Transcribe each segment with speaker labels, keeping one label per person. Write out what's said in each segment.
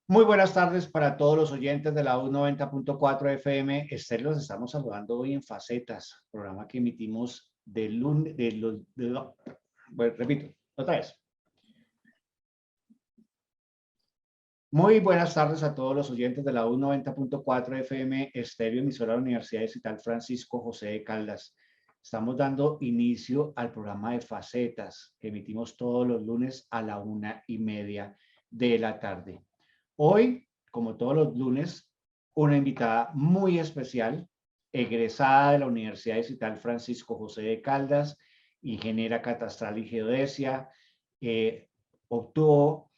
Speaker 1: Muy buenas tardes para todos los oyentes de la U90.4 FM. Esther, los estamos saludando hoy en Facetas, programa que emitimos de lunes, bueno, repito, otra vez. Muy buenas tardes a todos los oyentes de la U90.4 FM, Estéreo, emisora de la Universidad Distrital Francisco José de Caldas. Estamos dando inicio al programa de Facetas, que emitimos todos los lunes a la 1:30 de la tarde. Hoy, como todos los lunes, una invitada muy especial, egresada de la Universidad Distrital Francisco José de Caldas, ingeniera catastral y geodesia, obtuvo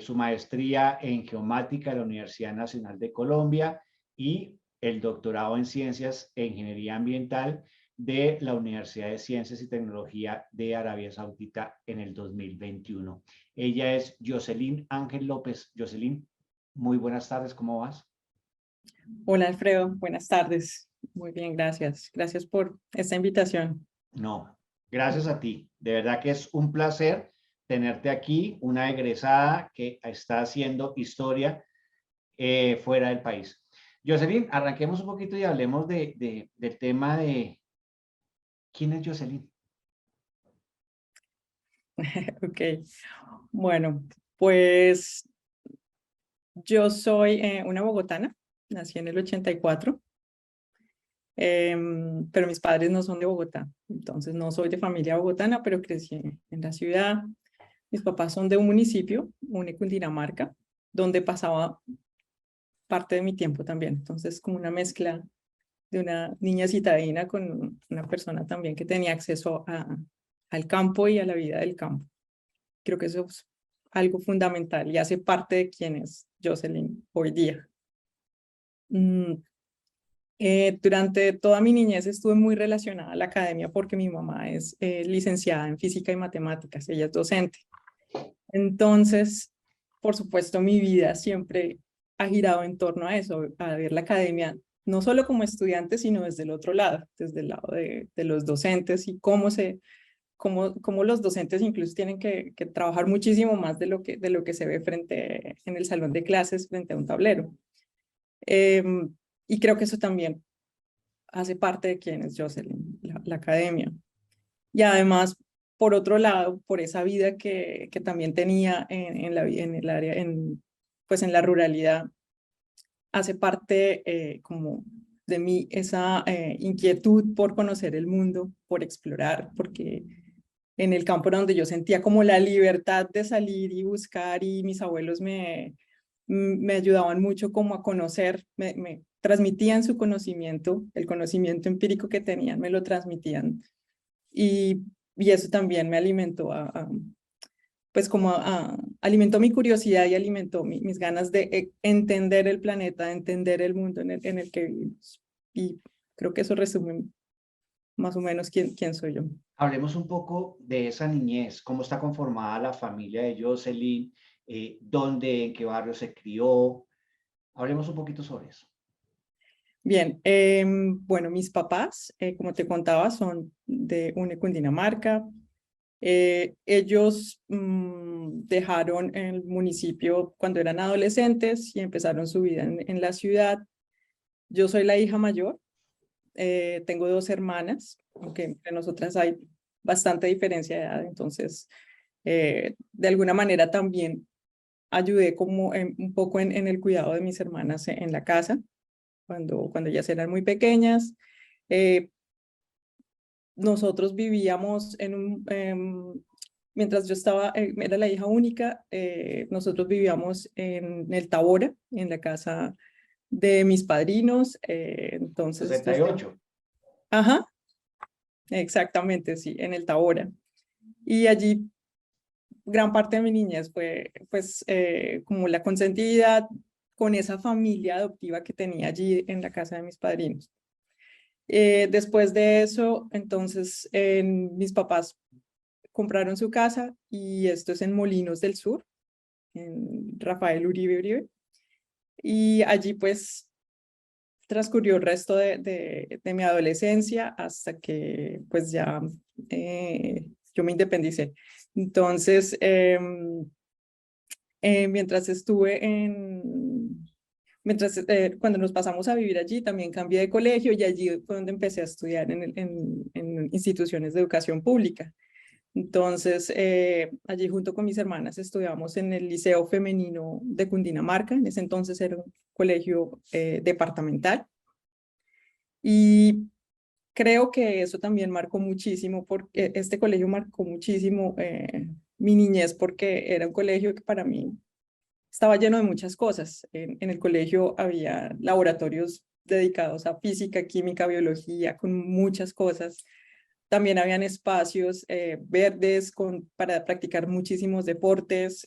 Speaker 1: su maestría en geomática de la Universidad Nacional de Colombia y el doctorado en ciencias e ingeniería ambiental de la Universidad de Ciencias y Tecnología de Arabia Saudita en el 2021. Ella es Jocelyn Ángel López. Jocelyn, muy buenas tardes, ¿cómo vas?
Speaker 2: Hola Alfredo, buenas tardes. Muy bien, gracias. Gracias por esta invitación.
Speaker 1: No, gracias a ti. De verdad que es un placer tenerte aquí, una egresada que está haciendo historia fuera del país. Jocelyn, arranquemos un poquito y hablemos del tema de quién es Jocelyn.
Speaker 2: Ok, bueno, pues yo soy una bogotana, nací en el 84, pero mis padres no son de Bogotá, entonces no soy de familia bogotana, pero crecí en la ciudad. Mis papás son de un municipio, Une, Cundinamarca, donde pasaba parte de mi tiempo también, entonces como una mezcla de una niña citadina con una persona también que tenía acceso al campo y a la vida del campo. Creo que eso es algo fundamental y hace parte de quién es Jocelyn hoy día. Durante toda mi niñez estuve muy relacionada a la academia porque mi mamá es licenciada en física y matemáticas, ella es docente. Entonces, por supuesto, mi vida siempre ha girado en torno a eso, a ver la academia, no solo como estudiante, sino desde el otro lado, desde el lado de los docentes y cómo los docentes incluso tienen que trabajar muchísimo más de lo que se ve en el salón de clases frente a un tablero. Y creo que eso también hace parte de quién es Jocelyn, la academia. Y además, por otro lado, por esa vida que también tenía en el área, pues en la ruralidad, hace parte como de mí esa inquietud por conocer el mundo, por explorar, porque en el campo era donde yo sentía como la libertad de salir y buscar y mis abuelos me ayudaban mucho como a conocer, me transmitían su conocimiento, el conocimiento empírico que tenían, me lo transmitían y eso también me alimentó pues como alimentó mi curiosidad y alimentó mis ganas de entender el planeta, de entender el mundo en el que vivimos. Y creo que eso resume más o menos quién soy yo.
Speaker 1: Hablemos un poco de esa niñez, cómo está conformada la familia de Jocelyn, dónde, en qué barrio se crió. Hablemos un poquito sobre eso.
Speaker 2: Bien, bueno, mis papás, como te contaba, son de Une, Cundinamarca. Ellos dejaron el municipio cuando eran adolescentes y empezaron su vida en la ciudad. Yo soy la hija mayor, tengo dos hermanas, aunque entre nosotras hay bastante diferencia de edad, entonces de alguna manera también ayudé como un poco en el cuidado de mis hermanas en la casa, cuando ellas eran muy pequeñas. Eh, Nosotros vivíamos mientras yo era la hija única, nosotros vivíamos en el Tabora, en la casa de mis padrinos, entonces,
Speaker 1: 68.
Speaker 2: ajá, exactamente, sí, en el Tabora. Y allí gran parte de mi niñez fue, pues, como la consentida con esa familia adoptiva que tenía allí en la casa de mis padrinos. Después de eso, entonces, mis papás compraron su casa y esto es en Molinos del Sur, en Rafael Uribe Uribe. Y allí pues transcurrió el resto de mi adolescencia hasta que pues ya yo me independicé. Entonces, mientras estuve Mientras, cuando nos pasamos a vivir allí, también cambié de colegio y allí fue donde empecé a estudiar en instituciones de educación pública. Entonces, allí junto con mis hermanas estudiamos en el Liceo Femenino de Cundinamarca. En ese entonces era un colegio departamental. Y creo que eso también marcó muchísimo, porque este colegio marcó muchísimo mi niñez, porque era un colegio que para mí estaba lleno de muchas cosas. En el colegio había laboratorios dedicados a física, química, biología, con muchas cosas. También habían espacios verdes para practicar muchísimos deportes.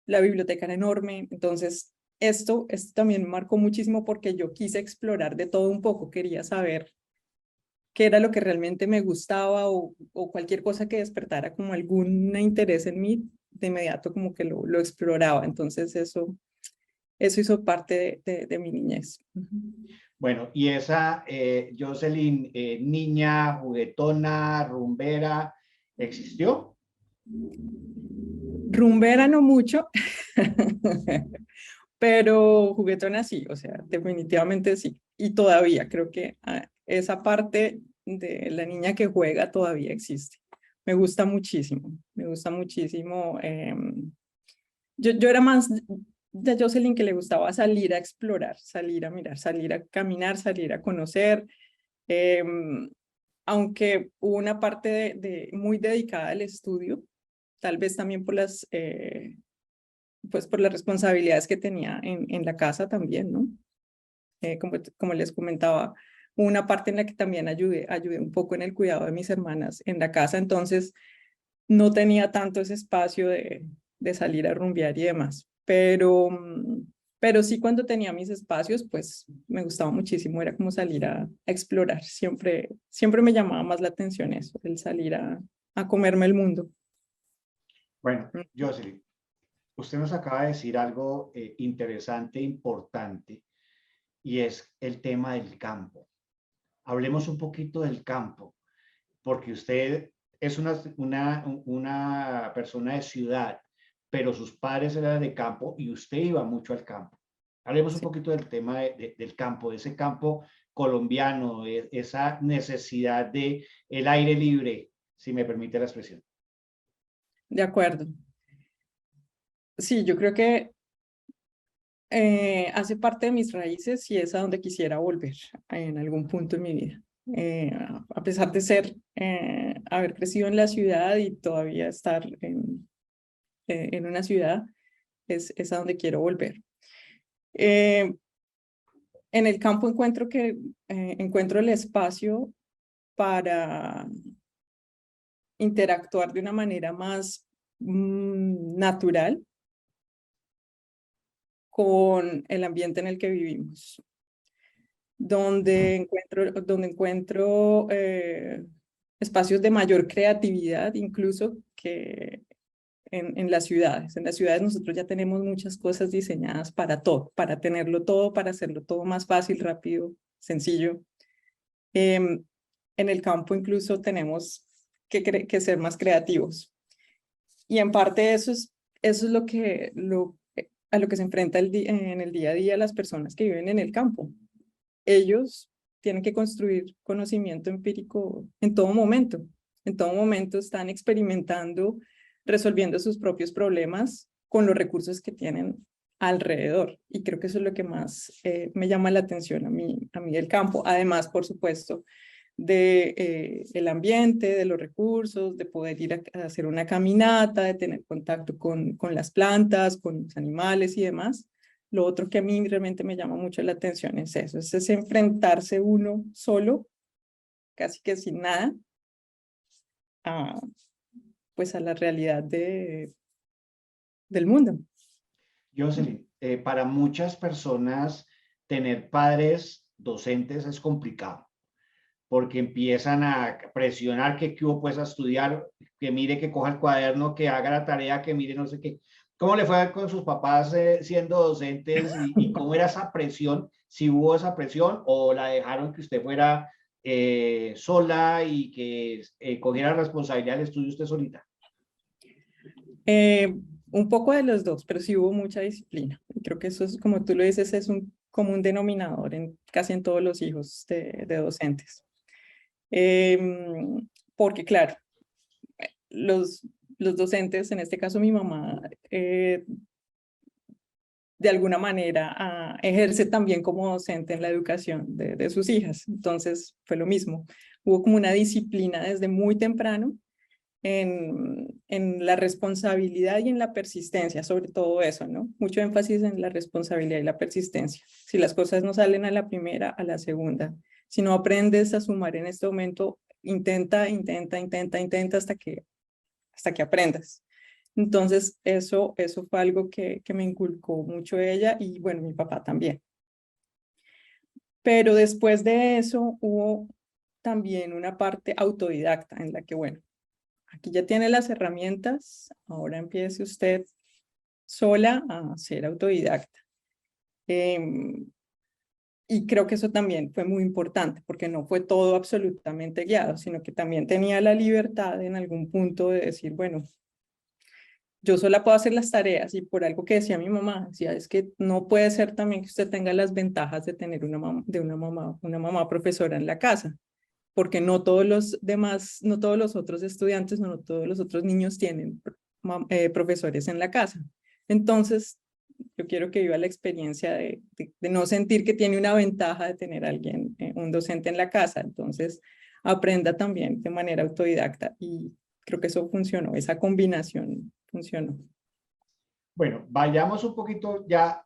Speaker 2: La biblioteca era enorme. Entonces, esto también marcó muchísimo porque yo quise explorar de todo un poco. Quería saber qué era lo que realmente me gustaba o cualquier cosa que despertara como algún interés en mí, de inmediato como que lo exploraba. Entonces, eso hizo parte de mi niñez.
Speaker 1: Bueno, y esa Jocelyn, niña juguetona, rumbera, ¿existió?
Speaker 2: Rumbera no mucho, pero juguetona sí, o sea, definitivamente sí. Y todavía creo que esa parte de la niña que juega todavía existe. Me gusta muchísimo, me gusta muchísimo. Yo era más de Jocelyn, que le gustaba salir a explorar, salir a mirar, salir a caminar, salir a conocer. Aunque hubo una parte muy dedicada al estudio, tal vez también por pues por las responsabilidades que tenía en la casa también, ¿no? Como les comentaba, hubo una parte en la que también ayudé un poco en el cuidado de mis hermanas en la casa. Entonces no tenía tanto ese espacio de salir a rumbear y demás, pero sí, cuando tenía mis espacios, pues me gustaba muchísimo, era como salir a explorar. Siempre me llamaba más la atención eso, el salir a comerme el mundo.
Speaker 1: Bueno, Jocelyn, usted nos acaba de decir algo interesante, importante, y es el tema del campo. Hablemos un poquito del campo, porque usted es una persona de ciudad, pero sus padres eran de campo y usted iba mucho al campo. Hablemos un
Speaker 2: Sí,
Speaker 1: poquito del tema del campo, de ese campo colombiano, esa necesidad de el aire libre, si me permite la expresión.
Speaker 2: de acuerdo. Sí, yo creo que hace parte de mis raíces y es a donde quisiera volver en algún punto en mi vida. A pesar de haber crecido en la ciudad y todavía estar en una ciudad, es a donde quiero volver. En el campo encuentro el espacio para interactuar de una manera más natural con el ambiente en el que vivimos, donde encuentro espacios de mayor creatividad, incluso que en las ciudades. En las ciudades nosotros ya tenemos muchas cosas diseñadas para todo, para tenerlo todo, para hacerlo todo más fácil, rápido, sencillo. En el campo incluso tenemos que ser más creativos. Y en parte eso es a lo que se enfrenta en el día a día las personas que viven en el campo. Ellos tienen que construir conocimiento empírico en todo momento. En todo momento están experimentando, resolviendo sus propios problemas con los recursos que tienen alrededor. Y creo que eso es lo que más me llama la atención a mí del campo. Además, por supuesto, el ambiente, de los recursos, de poder ir a hacer una caminata, de tener contacto con las plantas, con los animales y demás. Lo otro que a mí realmente me llama mucho la atención es eso, es enfrentarse uno solo, casi que sin nada, a, pues a la realidad del mundo.
Speaker 1: Jocelyn, para muchas personas tener padres docentes es complicado porque empiezan a presionar que hubo pues a estudiar, que mire, que coja el cuaderno, que haga la tarea, que mire no sé qué. ¿Cómo le fue con sus papás siendo docentes y cómo era esa presión? Si hubo esa presión o la dejaron que usted fuera sola y que cogiera responsabilidad del estudio usted solita.
Speaker 2: Un poco de los dos, pero sí hubo mucha disciplina. Y creo que eso es, como tú lo dices, es un común denominador en casi en todos los hijos de docentes. Porque claro, los, los docentes, en este caso mi mamá, de alguna manera ejerce también como docente en la educación de sus hijas. Entonces fue lo mismo. Hubo como una disciplina desde muy temprano en la responsabilidad y en la persistencia, sobre todo eso, ¿no? Mucho énfasis en la responsabilidad y la persistencia. Si las cosas no salen a la primera, a la segunda. Si no aprendes a sumar en este momento, intenta hasta que aprendas. Entonces, eso fue algo que me inculcó mucho ella y, bueno, mi papá también. Pero después de eso hubo también una parte autodidacta en la que, bueno, aquí ya tiene las herramientas, ahora empiece usted sola a ser autodidacta. Y creo que eso también fue muy importante, porque no fue todo absolutamente guiado, sino que también tenía la libertad en algún punto de decir, bueno, yo sola puedo hacer las tareas, y por algo que decía mi mamá, decía, es que no puede ser también que usted tenga las ventajas de tener una mamá profesora en la casa, porque no todos los demás, no todos los otros estudiantes, no todos los otros niños tienen profesores en la casa. Entonces, yo quiero que viva la experiencia de no sentir que tiene una ventaja de tener alguien, un docente en la casa. Entonces, aprenda también de manera autodidacta y creo que eso funcionó, esa combinación funcionó.
Speaker 1: Bueno, vayamos un poquito ya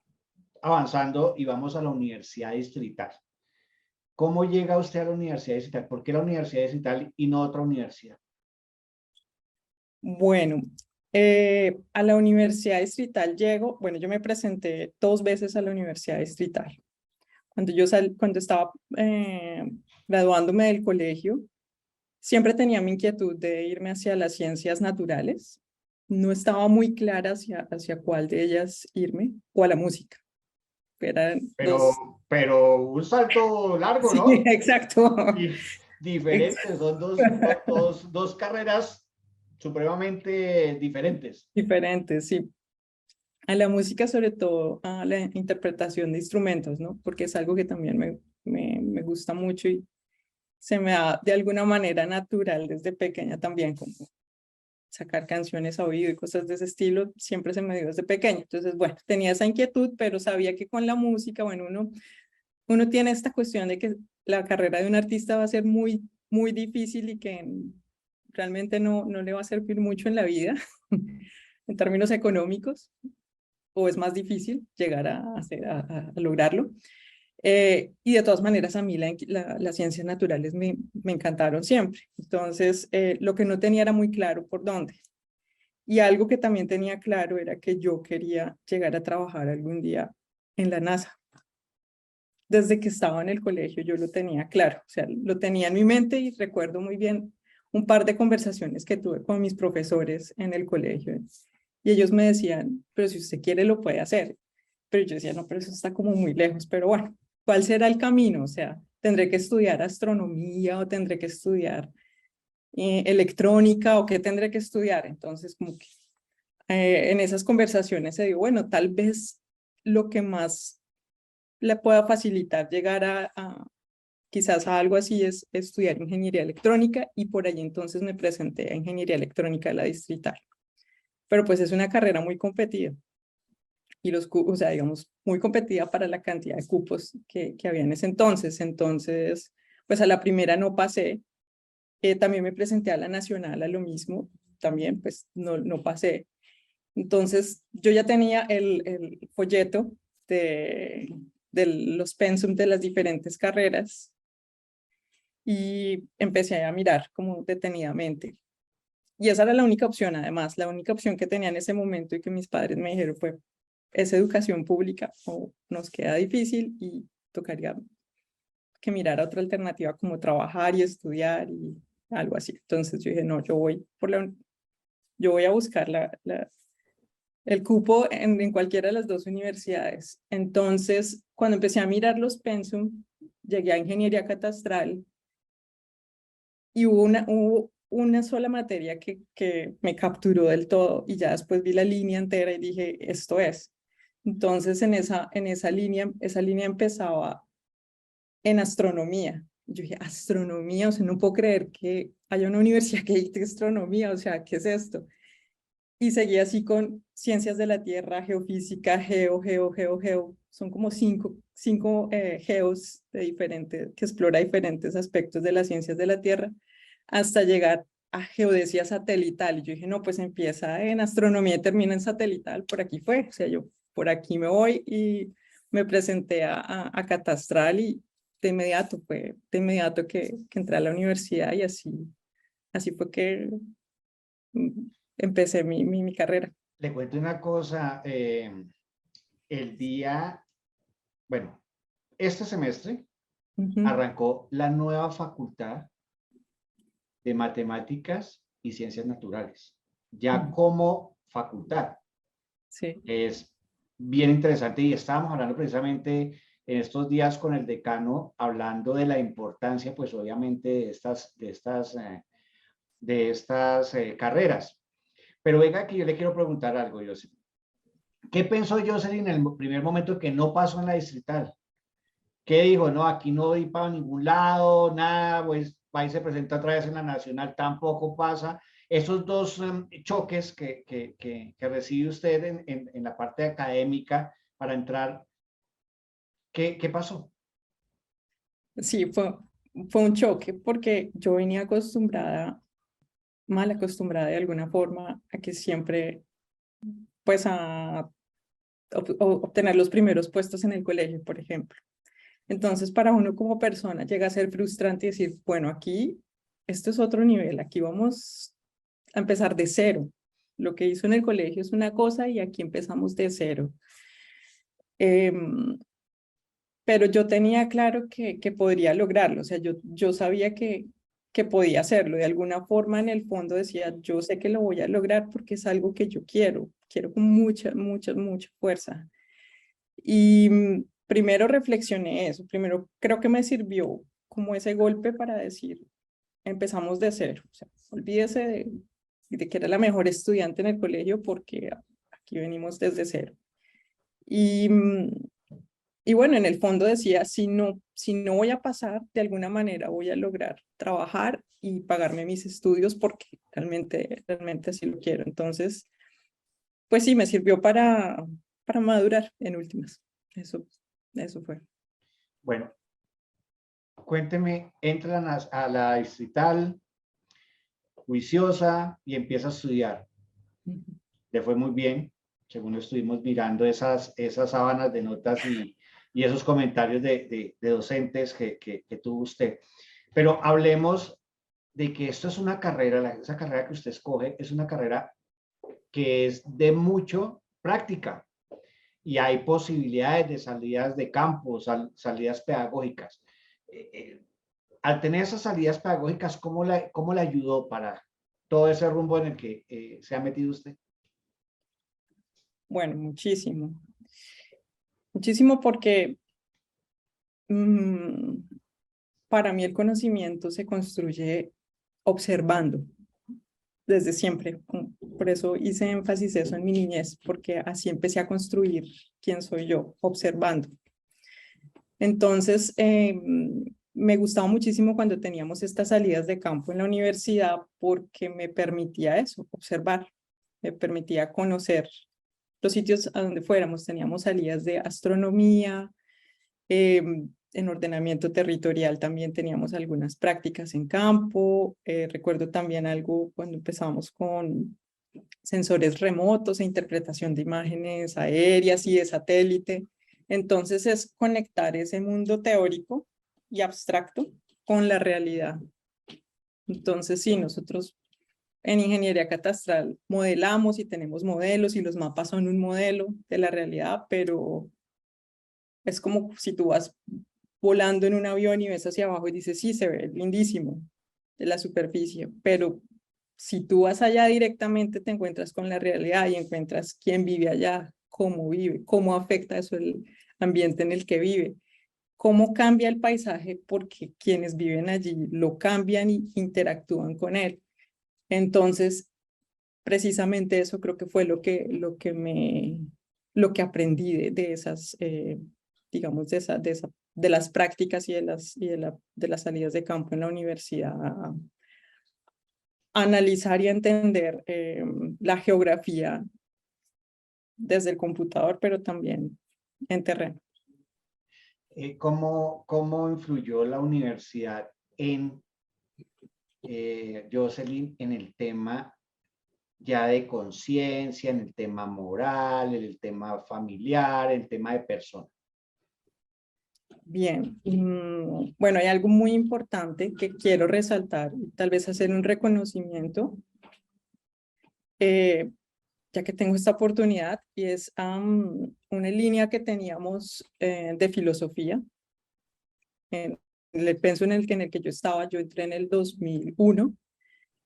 Speaker 1: avanzando y vamos a la Universidad Distrital. ¿Cómo llega usted a la Universidad Distrital? ¿Por qué la Universidad Distrital y no otra universidad?
Speaker 2: Bueno, a la Universidad Distrital llego, bueno, yo me presenté 2 veces a la Universidad Distrital. Cuando estaba graduándome del colegio, siempre tenía mi inquietud de irme hacia las ciencias naturales. No estaba muy clara hacia cuál de ellas irme, o a la música. Eran dos.
Speaker 1: Pero un salto largo,
Speaker 2: Sí,
Speaker 1: ¿no?
Speaker 2: exacto.
Speaker 1: Diferentes, son dos carreras supremamente diferentes.
Speaker 2: Diferentes, sí. A la música, sobre todo a la interpretación de instrumentos, ¿no? Porque es algo que también me gusta mucho y se me da de alguna manera natural desde pequeña también, como sacar canciones a oído y cosas de ese estilo, siempre se me dio desde pequeña. Entonces, bueno, tenía esa inquietud, pero sabía que con la música, bueno, uno tiene esta cuestión de que la carrera de un artista va a ser muy, muy difícil y que realmente no le va a servir mucho en la vida, en términos económicos, o es más difícil llegar a lograrlo. Y de todas maneras, a mí las ciencias naturales me encantaron siempre. Entonces, lo que no tenía era muy claro por dónde. Y algo que también tenía claro era que yo quería llegar a trabajar algún día en la NASA. Desde que estaba en el colegio yo lo tenía claro, o sea, lo tenía en mi mente y recuerdo muy bien un par de conversaciones que tuve con mis profesores en el colegio y ellos me decían, pero si usted quiere lo puede hacer. Pero yo decía, no, pero eso está como muy lejos, pero bueno, ¿cuál será el camino? O sea, ¿tendré que estudiar astronomía o tendré que estudiar electrónica o qué tendré que estudiar? Entonces, como que en esas conversaciones se digo, bueno, tal vez lo que más le pueda facilitar llegar quizás a algo así es estudiar ingeniería electrónica y por allí entonces me presenté a ingeniería electrónica de la Distrital. Pero pues es una carrera muy competida y o sea, digamos, muy competida para la cantidad de cupos que había en ese entonces. Entonces, pues a la primera no pasé. También me presenté a la nacional a lo mismo, también pues no pasé. Entonces, yo ya tenía el folleto de los pensum de las diferentes carreras y empecé a mirar como detenidamente. Y esa era la única opción, además, la única opción que tenía en ese momento y que mis padres me dijeron fue, es educación pública o nos queda difícil y tocaría que mirar otra alternativa como trabajar y estudiar y algo así. Entonces yo dije, no, yo voy a buscar el cupo en cualquiera de las dos universidades. Entonces, cuando empecé a mirar los pensum, llegué a ingeniería catastral y hubo una sola materia que me capturó del todo y ya después vi la línea entera y dije, esto es. Entonces en esa línea empezaba en astronomía. Yo dije, astronomía, o sea, no puedo creer que haya una universidad que dicte astronomía, o sea, ¿qué es esto? Y seguí así con ciencias de la Tierra, geofísica, geo. Son como cinco geos de diferentes, que explora diferentes aspectos de las ciencias de la Tierra, hasta llegar a geodesia satelital. Y yo dije, no, pues empieza en astronomía y termina en satelital, por aquí fue. O sea, yo por aquí me voy y me presenté a Catastral y de inmediato que entré a la universidad y así fue que empecé mi carrera.
Speaker 1: Le cuento una cosa, el día, bueno, este semestre
Speaker 2: Ujú.
Speaker 1: arrancó la nueva facultad de Matemáticas y Ciencias Naturales, ya
Speaker 2: Ujú.
Speaker 1: como facultad.
Speaker 2: Sí,
Speaker 1: Es bien interesante y estábamos hablando precisamente en estos días con el decano, hablando de la importancia, pues obviamente, de estas carreras. Pero venga, que yo le quiero preguntar algo, José. ¿Qué pensó Jocelyn en el primer momento que no pasó en la distrital? ¿Qué dijo? No, aquí no voy para ningún lado, nada, pues va y se presenta otra vez en la nacional, tampoco pasa. Esos dos choques que recibe usted en la parte académica para entrar, ¿qué pasó?
Speaker 2: sí, fue un choque porque yo venía acostumbrada, mal acostumbrada de alguna forma, a que siempre, pues a obtener los primeros puestos en el colegio, por ejemplo. Entonces, para uno como persona llega a ser frustrante decir, bueno, aquí esto es otro nivel, aquí vamos a empezar de cero. Lo que hizo en el colegio es una cosa y aquí empezamos de cero. Em, pero yo tenía claro que podría lograrlo, o sea, yo sabía que podía hacerlo. De alguna forma, en el fondo decía, yo sé que lo voy a lograr porque es algo que yo quiero con mucha fuerza. Y primero reflexioné eso, primero creo que me sirvió como ese golpe para decir, empezamos de cero, o sea, olvídese de que era la mejor estudiante en el colegio porque aquí venimos desde cero. Y, y bueno, en el fondo decía, si no voy a pasar, de alguna manera voy a lograr trabajar y pagarme mis estudios porque realmente así lo quiero. Entonces, pues sí, me sirvió para madurar en últimas. Eso fue.
Speaker 1: Bueno, cuénteme, entra a la distrital, juiciosa, y empieza a estudiar.
Speaker 2: Ujú.
Speaker 1: Le fue muy bien, según estuvimos mirando esas sábanas de notas y esos comentarios de docentes que tuvo usted. Pero hablemos de que esto es una carrera, esa carrera que usted escoge es una carrera que es de mucho práctica y hay posibilidades de salidas de campo, salidas pedagógicas. Eh, eh, Al tener esas salidas pedagógicas, ¿cómo la ayudó para todo ese rumbo en el que se ha metido usted?
Speaker 2: Bueno, muchísimo porque mm, para mí el conocimiento se construye observando desde siempre. Por eso hice énfasis eso en mi niñez, porque así empecé a construir quién soy yo, observando. Entonces, me gustaba muchísimo cuando teníamos estas salidas de campo en la universidad porque me permitía eso, observar, me permitía conocer los sitios a donde fuéramos. Teníamos salidas de astronomía, en ordenamiento territorial también teníamos algunas prácticas en campo. Recuerdo también algo cuando empezamos con sensores remotos e interpretación de imágenes aéreas y de satélite. Entonces es conectar ese mundo teórico y abstracto con la realidad. Entonces sí, nosotros en ingeniería catastral modelamos y tenemos modelos y los mapas son un modelo de la realidad, pero es como si tú vas volando en un avión y ves hacia abajo y dices, sí, se ve lindísimo de la superficie, pero si tú vas allá directamente te encuentras con la realidad y encuentras quién vive, cómo afecta eso el ambiente en el que vive, cómo cambia el paisaje porque quienes viven allí lo cambian y interactúan con él. Entonces, precisamente eso creo que fue lo que aprendí de esas, digamos, de las prácticas y de las salidas de campo en la universidad, a analizar y a entender la geografía desde el computador, pero también en terreno.
Speaker 1: ¿Cómo influyó la universidad en Jocelyn en el tema ya de conciencia, en el tema moral, en el tema familiar, en el tema de persona?
Speaker 2: Bien, bueno, hay algo muy importante que quiero resaltar, tal vez hacer un reconocimiento, ya que tengo esta oportunidad, y es una línea que teníamos de filosofía. En el penso en el que yo estaba, yo entré en el 2001,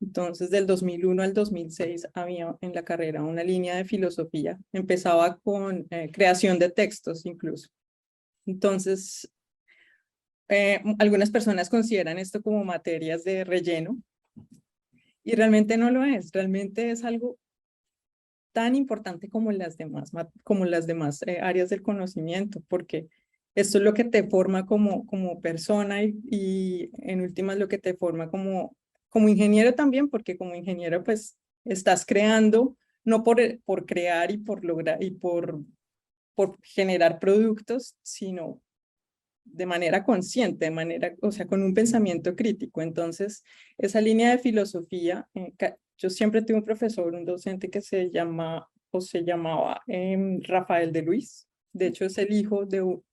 Speaker 2: entonces del 2001 al 2006 había en la carrera una línea de filosofía, empezaba con creación de textos incluso. Entonces, algunas personas consideran esto como materias de relleno y realmente no lo es, realmente es algo tan importante como las demás áreas del conocimiento, porque esto es lo que te forma como persona y en últimas lo que te forma como ingeniero también, porque como ingeniero pues estás creando, no por crear y por lograr y por generar productos, sino de manera consciente, o sea, con un pensamiento crítico. Entonces, esa línea de filosofía, yo siempre tuve un profesor, un docente que se llamaba Rafael de Luis. De hecho, es el hijo del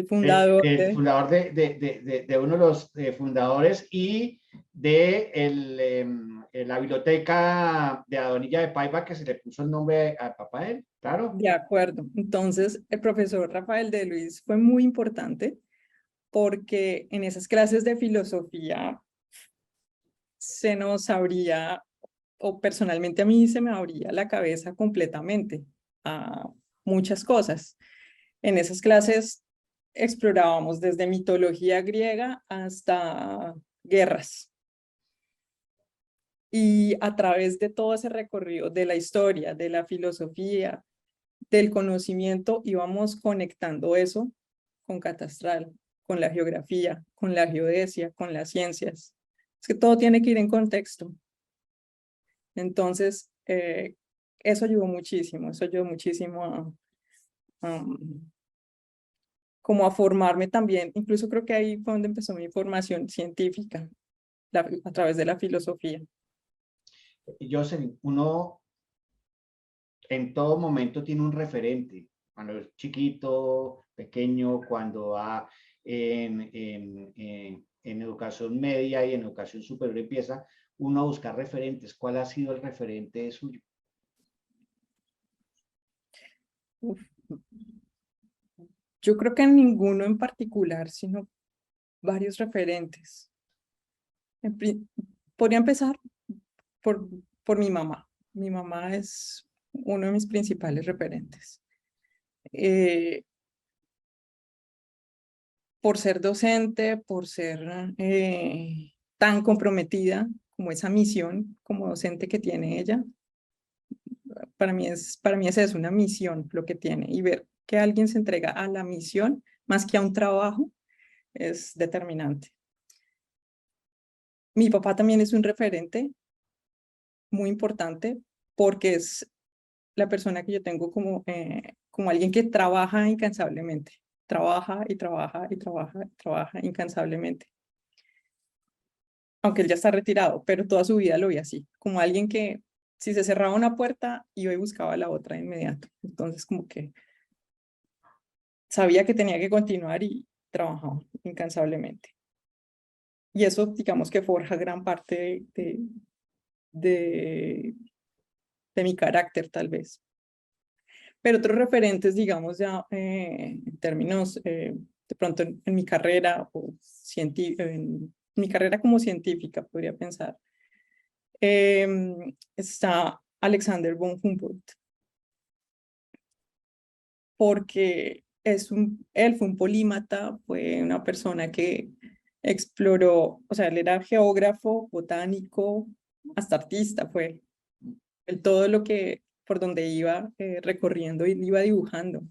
Speaker 2: fundador
Speaker 1: El fundador de uno de los fundadores y la biblioteca de Adonilla de Paiva, que se le puso el nombre al papá de él, claro.
Speaker 2: De acuerdo. Entonces, el profesor Rafael de Luis fue muy importante porque en esas clases de filosofía se nos abría, o personalmente a mí se me abría la cabeza completamente a muchas cosas. En esas clases explorábamos desde mitología griega hasta guerras. Y a través de todo ese recorrido de la historia, de la filosofía, del conocimiento, íbamos conectando eso con catastral, con la geografía, con la geodesia, con las ciencias. Es que todo tiene que ir en contexto. Entonces, eso ayudó muchísimo como a formarme también. Incluso creo que ahí fue donde empezó mi formación científica, a través de la filosofía.
Speaker 1: Jocelyn, uno en todo momento tiene un referente, cuando es chiquito, pequeño, cuando va en educación media y en educación superior empieza uno a buscar referentes. ¿Cuál ha sido el referente suyo?
Speaker 2: Uf. Yo creo que ninguno en particular, sino varios referentes. Podría empezar por, por mi mamá. Mi mamá es uno de mis principales referentes. Por ser docente, por ser tan comprometida como esa misión como docente que tiene ella, para mí esa es una misión lo que tiene, y ver que alguien se entrega a la misión más que a un trabajo es determinante. Mi papá también es un referente muy importante porque es la persona que yo tengo como alguien que trabaja incansablemente, trabaja y trabaja y trabaja y trabaja incansablemente. Aunque él ya está retirado, pero toda su vida lo vi así, como alguien que si se cerraba una puerta, iba y buscaba la otra de inmediato. Entonces, como que sabía que tenía que continuar y trabajaba incansablemente. Y eso, digamos que forja gran parte de, de mi carácter, tal vez. Pero otros referentes, digamos, ya en términos, de pronto en mi carrera, en mi carrera como científica, podría pensar, está Alexander von Humboldt, porque él fue un polímata, fue una persona que exploró, o sea, él era geógrafo, botánico, hasta artista fue. Todo lo que, por donde iba recorriendo, y iba dibujando.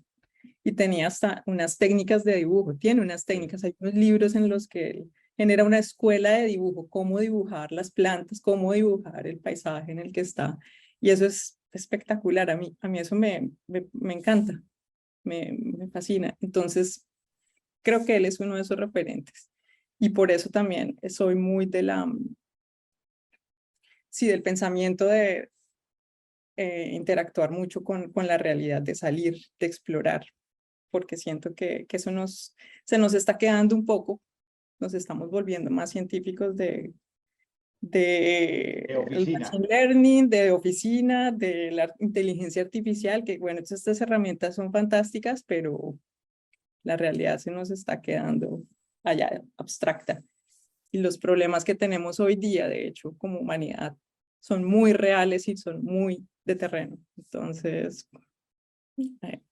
Speaker 2: Y tenía hasta unas técnicas de dibujo, tiene unas técnicas, hay unos libros en los que él genera una escuela de dibujo, cómo dibujar las plantas, cómo dibujar el paisaje en el que está. Y eso es espectacular, a mí eso me encanta, me fascina. Entonces, creo que él es uno de esos referentes. Y por eso también soy muy de sí, del pensamiento de interactuar mucho con la realidad, de salir, de explorar, porque siento que eso se nos está quedando un poco, nos estamos volviendo más científicos
Speaker 1: De
Speaker 2: el
Speaker 1: oficina.
Speaker 2: machine learning, de oficina, de la inteligencia artificial, que bueno, estas herramientas son fantásticas, pero la realidad se nos está quedando allá abstracta. Y los problemas que tenemos hoy día, de hecho, como humanidad, son muy reales y son muy de terreno. Entonces,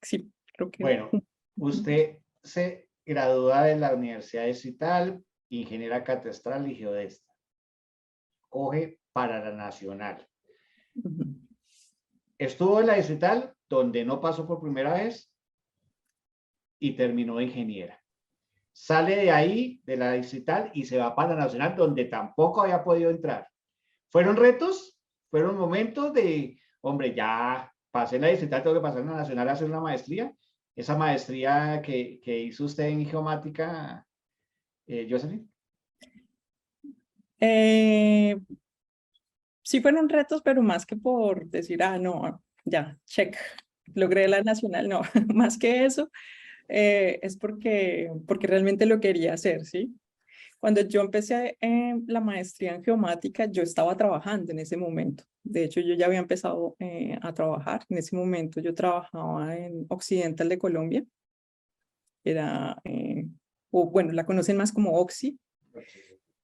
Speaker 2: sí, creo que...
Speaker 1: Bueno, usted se gradúa de la Universidad de Cital, ingeniera catastral y geodesta. Coge para la Nacional. Estuvo en la de Cital, donde no pasó por primera vez, y terminó de ingeniera. Sale de ahí, de la digital, y se va para la nacional, donde tampoco había podido entrar. ¿Fueron retos? ¿Fueron momentos de, hombre, ya pasé la digital, tengo que pasar a la nacional a hacer una maestría? Esa maestría que hizo usted en geomática, Jocelyn.
Speaker 2: Sí fueron retos, pero más que por decir, no, ya, check, logré la nacional, no, más que eso, es porque realmente lo quería hacer, ¿sí? Cuando yo empecé la maestría en geomática, yo estaba trabajando en ese momento. De hecho, yo ya había empezado a trabajar. En ese momento yo trabajaba en Occidental de Colombia. Era, o bueno, la conocen más como Oxy,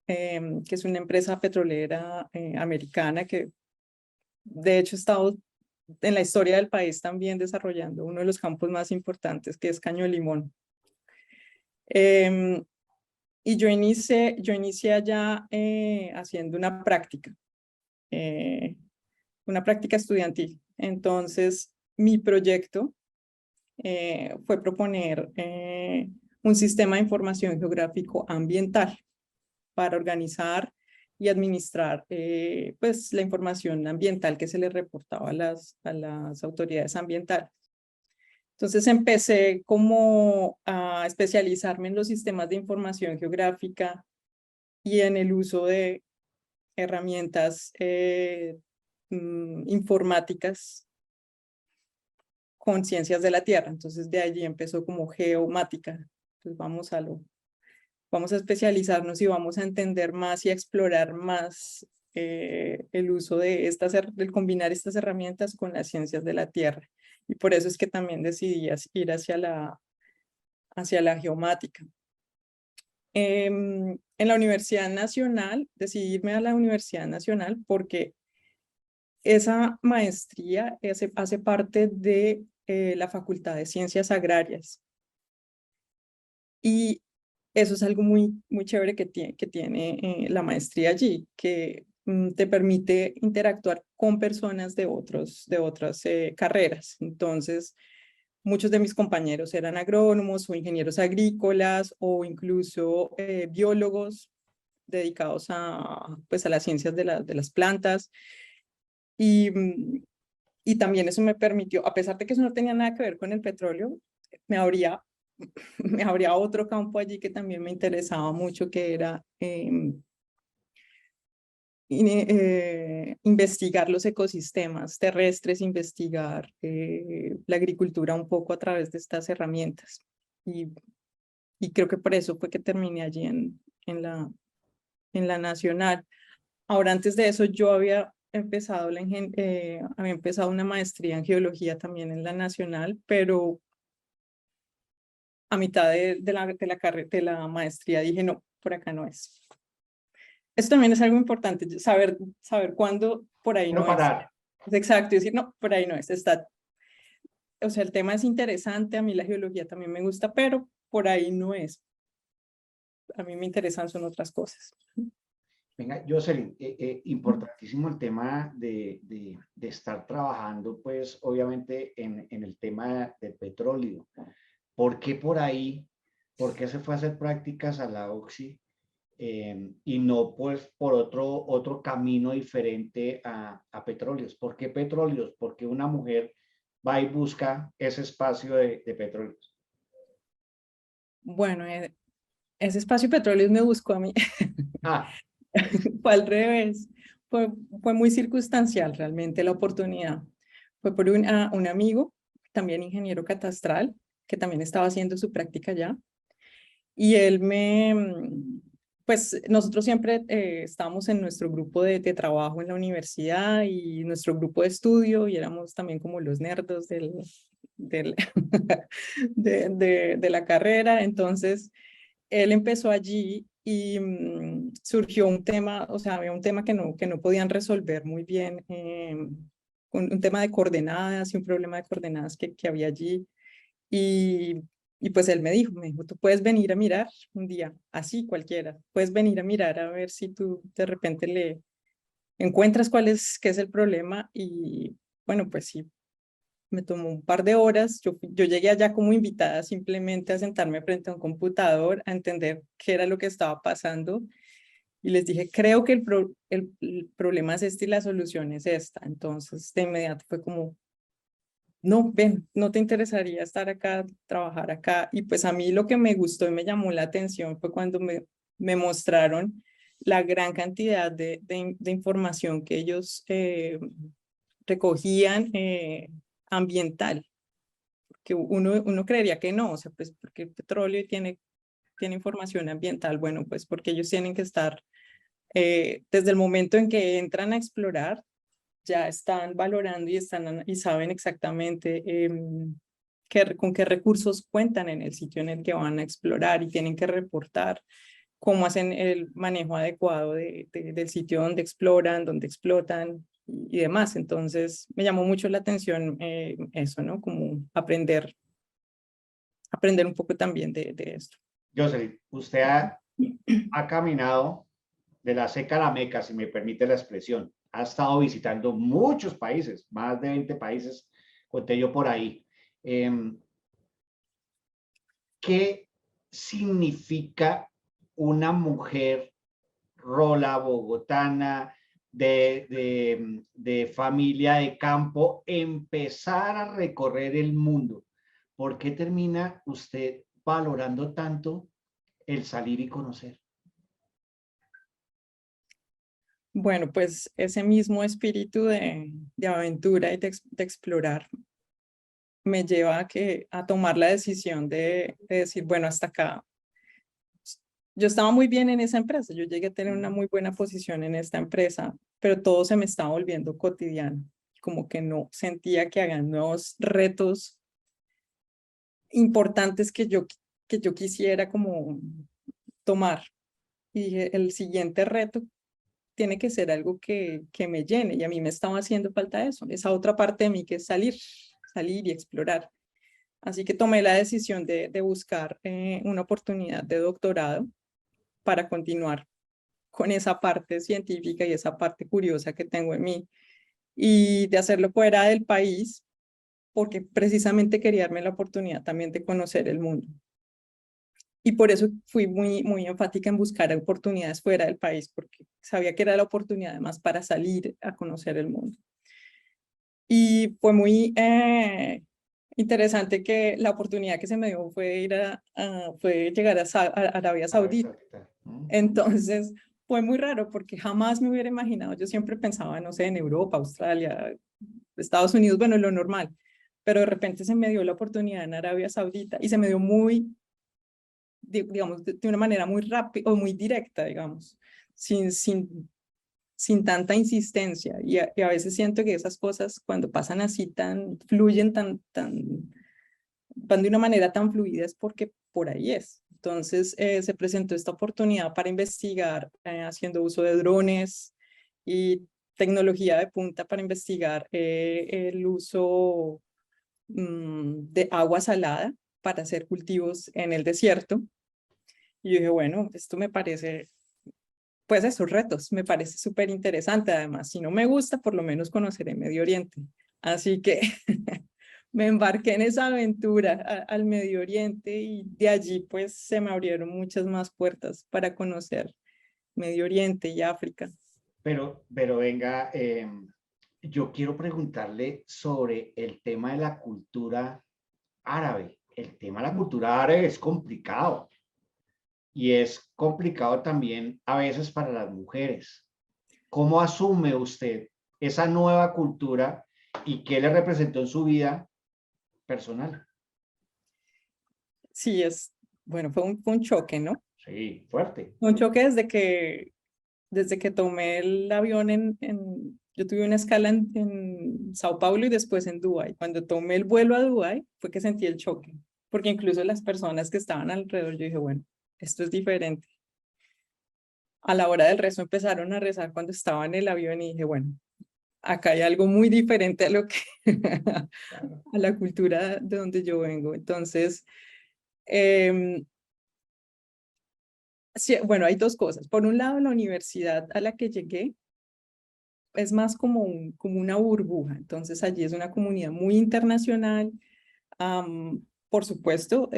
Speaker 2: que es una empresa petrolera americana que de hecho ha estado en la historia del país también desarrollando uno de los campos más importantes, que es Caño de Limón. Y yo inicié allá haciendo una práctica estudiantil. Entonces, mi proyecto fue proponer un sistema de información geográfico ambiental para organizar y administrar pues, la información ambiental que se le reportaba a las autoridades ambientales. Entonces empecé como a especializarme en los sistemas de información geográfica y en el uso de herramientas informáticas con ciencias de la Tierra. Entonces de allí empezó como geomática. Entonces vamos a especializarnos y vamos a entender más y a explorar más el uso de del combinar estas herramientas con las ciencias de la Tierra. Y por eso es que también decidí ir hacia la geomática. En la Universidad Nacional, decidí irme a la Universidad Nacional porque esa maestría hace parte de la Facultad de Ciencias Agrarias. Y eso es algo muy, muy chévere que tiene la maestría allí, que te permite interactuar con personas de otras carreras. Entonces, muchos de mis compañeros eran agrónomos o ingenieros agrícolas o incluso biólogos dedicados pues, a las ciencias de las plantas. Y también eso me permitió, a pesar de que eso no tenía nada que ver con el petróleo, me abría otro campo allí que también me interesaba mucho, que era investigar los ecosistemas terrestres, investigar la agricultura un poco a través de estas herramientas. Y creo que por eso fue que terminé allí en la Nacional. Ahora, antes de eso, yo había empezado una maestría en geología también en la Nacional, pero a mitad de la maestría dije, no, por acá no es. Eso también es algo importante, saber cuándo por ahí
Speaker 1: No
Speaker 2: no es.
Speaker 1: parar.
Speaker 2: Es exacto, decir, no, por ahí no es. O sea, el tema es interesante, a mí la geología también me gusta, pero por ahí no es. A mí me interesan son otras cosas.
Speaker 1: Venga, Jocelyn, importantísimo el tema de estar trabajando, pues obviamente en el tema del petróleo. ¿Por qué por ahí? ¿Por qué se fue a hacer prácticas a la OXI y no pues por otro camino diferente a petróleos? ¿Por qué petróleos? Porque una mujer va y busca ese espacio de petróleos.
Speaker 2: Bueno, ese espacio petróleo me buscó a mí.
Speaker 1: Ah,
Speaker 2: Fue al revés. Fue, fue muy circunstancial realmente la oportunidad. Fue por un amigo, también ingeniero catastral, que también estaba haciendo su práctica allá. Y él pues nosotros siempre estábamos en nuestro grupo de trabajo en la universidad y nuestro grupo de estudio y éramos también como los nerdos del, de la carrera. Entonces, él empezó allí y surgió un tema, o sea, había un tema que no podían resolver muy bien, un tema de coordenadas y un problema de coordenadas que había allí. Y, y pues él me dijo, tú puedes venir a mirar un día, así cualquiera, puedes venir a mirar a ver si tú de repente le encuentras qué es el problema. Y bueno, pues sí, me tomó un par de horas. Yo llegué allá como invitada simplemente a sentarme frente a un computador, a entender qué era lo que estaba pasando. Y les dije, creo que el problema es este y la solución es esta. Entonces, de inmediato fue como, no, ven, no te interesaría estar acá, trabajar acá. Y pues a mí lo que me gustó y me llamó la atención fue cuando me mostraron la gran cantidad de información que ellos recogían ambiental, que uno creería que no, o sea, pues porque el petróleo tiene información ambiental, bueno, pues porque ellos tienen que estar, desde el momento en que entran a explorar, ya están valorando y saben exactamente con qué recursos cuentan en el sitio en el que van a explorar y tienen que reportar cómo hacen el manejo adecuado del sitio donde exploran, donde explotan y demás. Entonces, me llamó mucho la atención eso, ¿no? Como aprender un poco también de esto.
Speaker 1: Jocelyn, usted ha caminado de la seca a la meca, si me permite la expresión. Ha estado visitando muchos países, más de 20 países, conté yo por ahí. ¿Qué significa una mujer rola bogotana de familia de campo empezar a recorrer el mundo? ¿Por qué termina usted valorando tanto el salir y conocer?
Speaker 2: Bueno, pues ese mismo espíritu de aventura y de explorar me lleva a tomar la decisión de decir, bueno, hasta acá. Yo estaba muy bien en esa empresa, yo llegué a tener una muy buena posición en esta empresa, pero todo se me estaba volviendo cotidiano, como que no sentía que hagan nuevos retos importantes que yo quisiera como tomar. Y dije, el siguiente reto tiene que ser algo que me llene y a mí me estaba haciendo falta eso, esa otra parte de mí que es salir y explorar. Así que tomé la decisión de buscar una oportunidad de doctorado para continuar con esa parte científica y esa parte curiosa que tengo en mí y de hacerlo fuera del país porque precisamente quería darme la oportunidad también de conocer el mundo. Y por eso fui muy enfática en buscar oportunidades fuera del país, porque sabía que era la oportunidad además para salir a conocer el mundo. Y fue muy interesante que la oportunidad que se me dio fue fue llegar a Arabia Saudita. Entonces fue muy raro porque jamás me hubiera imaginado, yo siempre pensaba, no sé, en Europa, Australia, Estados Unidos, bueno, lo normal, pero de repente se me dio la oportunidad en Arabia Saudita y se me dio digamos, de una manera muy rápida o muy directa, digamos, sin tanta insistencia. Y a veces siento que esas cosas cuando pasan así fluyen van de una manera tan fluida es porque por ahí es. Entonces se presentó esta oportunidad para investigar haciendo uso de drones y tecnología de punta para investigar el uso de agua salada para hacer cultivos en el desierto. Y yo dije, bueno, esto me parece pues esos retos. Me parece súper interesante. Además, si no me gusta, por lo menos conoceré Medio Oriente. Así que me embarqué en esa aventura al Medio Oriente y de allí pues se me abrieron muchas más puertas para conocer Medio Oriente y África.
Speaker 1: Pero venga, yo quiero preguntarle sobre el tema de la cultura árabe. El tema de la cultura árabe es complicado y es complicado también a veces para las mujeres. ¿Cómo asume usted esa nueva cultura y qué le representó en su vida personal?
Speaker 2: Sí, bueno, fue un choque, ¿no?
Speaker 1: Sí, fuerte.
Speaker 2: Un choque desde que tomé el avión yo tuve una escala en Sao Paulo y después en Dubái. Cuando tomé el vuelo a Dubái fue que sentí el choque, porque incluso las personas que estaban alrededor, yo dije, bueno, esto es diferente. A la hora del rezo empezaron a rezar cuando estaba en el avión y dije, bueno, acá hay algo muy diferente a lo que,
Speaker 1: Claro.
Speaker 2: a la cultura de donde yo vengo. Entonces, eh, sí, bueno, hay dos cosas. Por un lado, la universidad a la que llegué es más como una burbuja. Entonces, allí es una comunidad muy internacional. Por supuesto,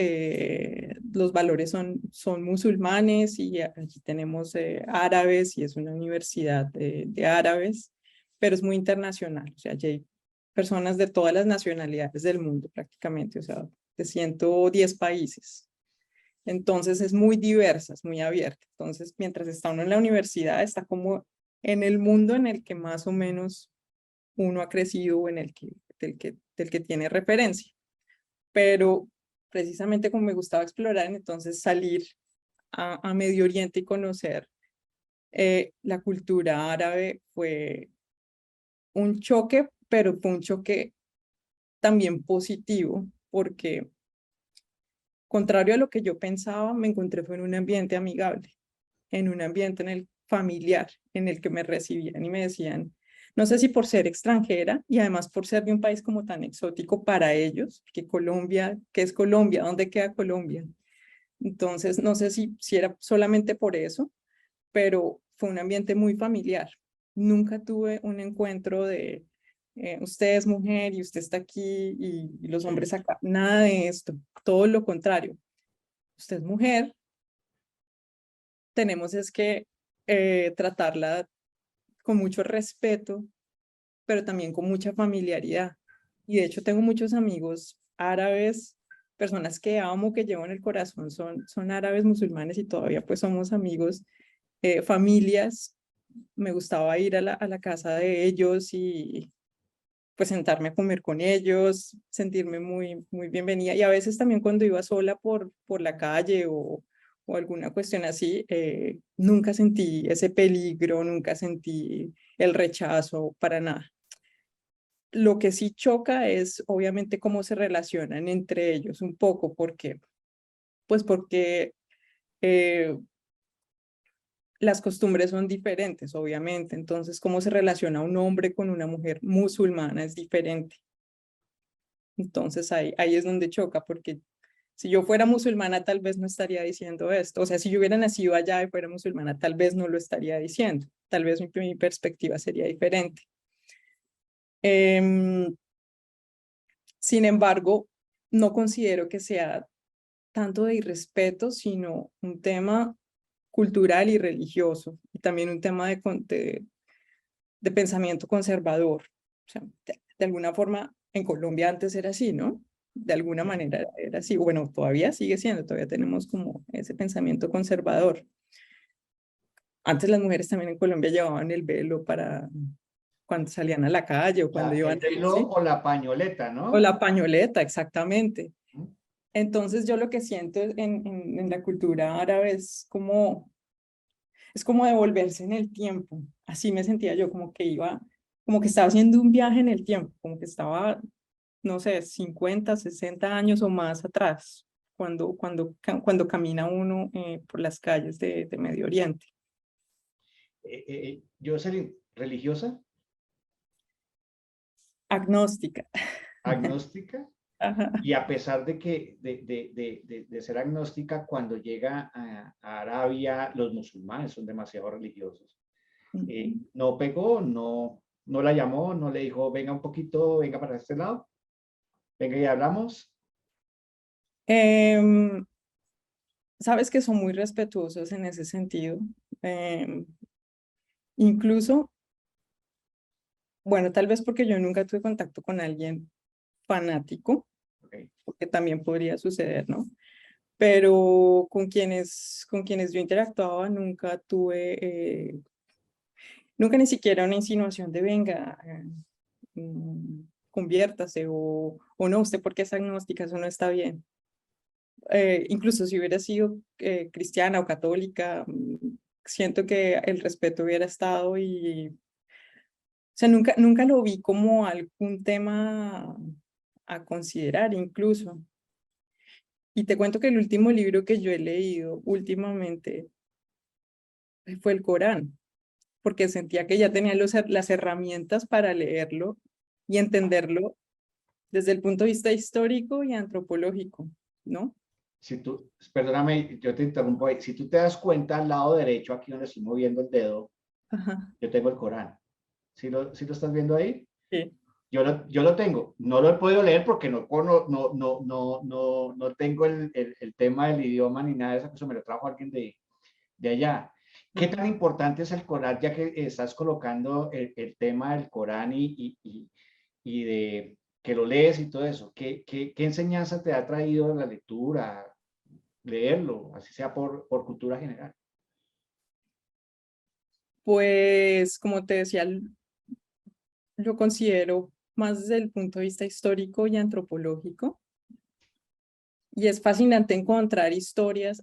Speaker 2: los valores son musulmanes y allí tenemos árabes y es una universidad de árabes, pero es muy internacional. O sea, allí hay personas de todas las nacionalidades del mundo prácticamente, o sea, de 110 países. Entonces es muy diversa, es muy abierta. Entonces, mientras está uno en la universidad, está como en el mundo en el que más o menos uno ha crecido o en del que tiene referencia. Pero precisamente como me gustaba explorar, entonces salir a Medio Oriente y conocer la cultura árabe fue un choque, pero fue un choque también positivo, porque contrario a lo que yo pensaba, me encontré fue en un ambiente amigable, en un ambiente en el familiar, en el que me recibían y me decían, no sé si por ser extranjera y además por ser de un país como tan exótico para ellos, que Colombia, ¿qué es Colombia? ¿Dónde queda Colombia? Entonces, no sé si era solamente por eso, pero fue un ambiente muy familiar. Nunca tuve un encuentro de usted es mujer y usted está aquí y los
Speaker 1: Sí.
Speaker 2: hombres acá. Nada de esto, todo lo contrario. Usted es mujer, tenemos es que tratarla con mucho respeto, pero también con mucha familiaridad. Y de hecho tengo muchos amigos árabes, personas que amo, que llevo en el corazón, son árabes musulmanes y todavía pues somos amigos, familias. Me gustaba ir a la casa de ellos y pues sentarme a comer con ellos, sentirme muy bienvenida. Y a veces también cuando iba sola por la calle o alguna cuestión así, nunca sentí ese peligro, nunca sentí el rechazo para nada. Lo que sí choca es obviamente cómo se relacionan entre ellos un poco, porque pues porque eh, las costumbres son diferentes, obviamente. Entonces, cómo se relaciona un hombre con una mujer musulmana es diferente. Entonces, ahí es donde choca, porque si yo fuera musulmana, tal vez no estaría diciendo esto. O sea, si yo hubiera nacido allá y fuera musulmana, tal vez no lo estaría diciendo. Tal vez mi perspectiva sería diferente. Em, Sin embargo, no considero que sea tanto de irrespeto, sino un tema cultural y religioso, y también un tema de pensamiento conservador. O sea, de alguna forma, en Colombia antes era así, ¿no? De alguna
Speaker 1: Sí.
Speaker 2: manera era así. Bueno, todavía sigue siendo, todavía tenemos como ese pensamiento conservador. Antes las mujeres también en Colombia llevaban el velo para cuando salían a la calle o
Speaker 1: O
Speaker 2: cuando
Speaker 1: sea,
Speaker 2: iban
Speaker 1: el
Speaker 2: a...
Speaker 1: velo
Speaker 2: ¿sí?
Speaker 1: o la pañoleta,
Speaker 2: O
Speaker 1: ¿no?
Speaker 2: la pañoleta, exactamente.
Speaker 1: ¿Mm?
Speaker 2: Entonces yo lo que siento en la cultura árabe es como devolverse en el tiempo. Así me sentía yo, como que iba, como que estaba haciendo un viaje en el tiempo, como que estaba, no sé, 50, 60 años o más atrás, cuando camina uno por las calles de Medio Oriente.
Speaker 1: Jocelyn, ¿religiosa?
Speaker 2: Agnóstica.
Speaker 1: ¿Agnóstica?
Speaker 2: Ajá.
Speaker 1: Y a pesar de que de ser agnóstica, cuando llega a Arabia, los musulmanes son demasiado religiosos.
Speaker 2: Ujú.
Speaker 1: No pegó, no la llamó, no le dijo, venga un poquito, venga para este lado, venga y hablamos.
Speaker 2: Em, sabes que son muy respetuosos en ese sentido. Em, incluso, bueno, tal vez porque yo nunca tuve contacto con alguien fanático,
Speaker 1: Okay.
Speaker 2: porque también podría suceder, ¿no? Pero con quienes yo interactuaba nunca tuve, nunca ni siquiera una insinuación de venga, conviértase o no, usted porque es agnóstica, eso no está bien. Incluso si hubiera sido cristiana o católica, siento que el respeto hubiera estado y, o sea, nunca lo vi como algún tema a considerar incluso. Y te cuento que el último libro que yo he leído últimamente fue el Corán, porque sentía que ya tenía las herramientas para leerlo y entenderlo desde el punto de vista histórico y antropológico, ¿no?
Speaker 1: Si tú, perdóname, yo te interrumpo ahí. Si tú te das cuenta, al lado derecho, aquí donde estoy moviendo el dedo,
Speaker 2: Ajá,
Speaker 1: yo tengo el Corán. ¿Sí lo estás viendo ahí?
Speaker 2: sí.
Speaker 1: Yo lo tengo. No lo he podido leer porque no tengo el tema del idioma ni nada de eso, eso me lo trajo alguien de allá. ¿Qué tan importante es el Corán, ya que estás colocando el tema del Corán y de que lo lees y todo eso? ¿Qué enseñanza te ha traído la lectura, leerlo, así sea por cultura general?
Speaker 2: Pues, como te decía, lo considero más desde el punto de vista histórico y antropológico. Y es fascinante encontrar historias,